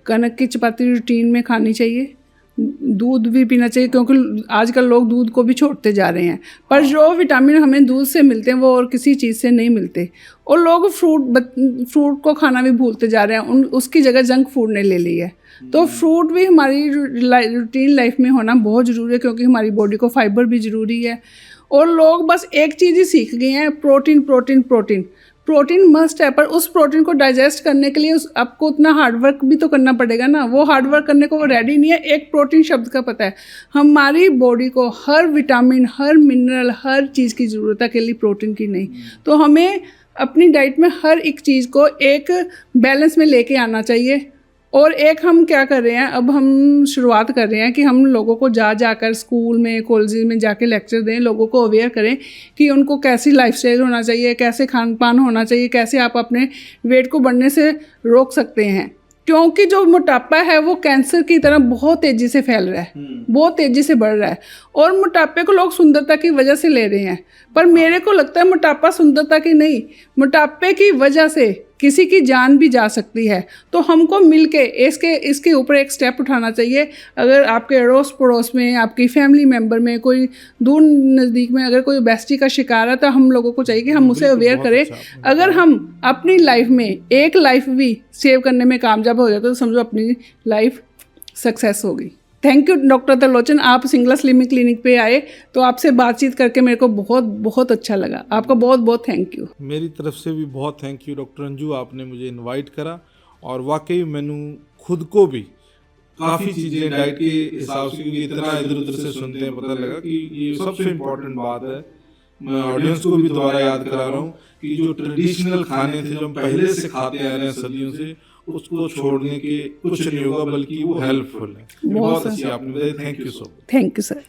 Speaker 1: कनक की चपाती रूटीन में खानी चाहिए। दूध भी पीना चाहिए, क्योंकि आजकल लोग दूध को भी छोड़ते जा रहे हैं, पर जो विटामिन हमें दूध से मिलते हैं वो और किसी चीज़ से नहीं मिलते। और लोग फ्रूट को खाना भी भूलते जा रहे हैं, उसकी जगह जंक फूड ने ले ली है। तो फ्रूट भी हमारी रूटीन लाइफ में होना बहुत ज़रूरी है, क्योंकि हमारी बॉडी को फाइबर भी ज़रूरी है। और लोग बस एक चीज़ ही सीख गए हैं, protein protein protein. Protein must है, पर उस प्रोटीन को डाइजेस्ट करने के लिए आपको उतना हार्डवर्क भी तो करना पड़ेगा ना। वो हार्डवर्क करने को वो रेडी नहीं है। एक प्रोटीन शब्द का पता है, हमारी बॉडी को हर विटामिन, हर मिनरल, हर चीज़ की ज़रूरत है, अकेली प्रोटीन की नहीं। तो हमें अपनी डाइट में हर एक चीज़ को एक बैलेंस में लेके आना चाहिए। और एक हम क्या कर रहे हैं, अब हम शुरुआत कर रहे हैं कि हम लोगों को जाकर स्कूल में, कॉलेज में जाके लेक्चर दें, लोगों को अवेयर करें कि उनको कैसी लाइफस्टाइल होना चाहिए, कैसे खान पान होना चाहिए, कैसे आप अपने वेट को बढ़ने से रोक सकते हैं। क्योंकि जो मोटापा है वो कैंसर की तरह बहुत तेज़ी से फैल रहा है, बहुत तेज़ी से बढ़ रहा है। और मोटापे को लोग सुंदरता की वजह से ले रहे हैं, पर मेरे को लगता है मोटापा सुंदरता की नहीं, मोटापे की वजह से किसी की जान भी जा सकती है। तो हमको मिलके इसके ऊपर एक स्टेप उठाना चाहिए। अगर आपके अड़ोस पड़ोस में, आपकी फैमिली मेम्बर में, कोई दूर नज़दीक में अगर कोई ओबेसिटी का शिकार है, तो हम लोगों को चाहिए कि हम उसे अवेयर करें। अगर हम अपनी लाइफ में एक लाइफ भी सेव करने में कामयाब हो जाते तो समझो अपनी लाइफ सक्सेस होगी। थैंक यू डॉक्टर त्रिलोचन, आप सिंगला स्लिमिंग क्लिनिक पे आए, तो आपसे बातचीत करके मेरे को बहुत बहुत अच्छा लगा। आपका बहुत बहुत थैंक यू।
Speaker 2: मेरी तरफ से भी बहुत थैंक यू डॉक्टर अंजू, आपने मुझे इनवाइट करा। और वाकई मैंने खुद को भी काफ़ी चीज़ें डाइट के हिसाब से, क्योंकि इतना इधर उधर से सुनते हैं, पता लगा कि ये सबसे इम्पोर्टेंट बात है। मैं ऑडियंस को भी दोबारा याद करा रहा हूँ कि जो ट्रेडिशनल खाने थे, जो हम पहले से खाते आ रहे हैं सदियों से, उसको छोड़ने के कुछ नहीं होगा, बल्कि वो हेल्पफुल है। बहुत अच्छी आपने बताई। Thank you so much.
Speaker 1: Thank you sir.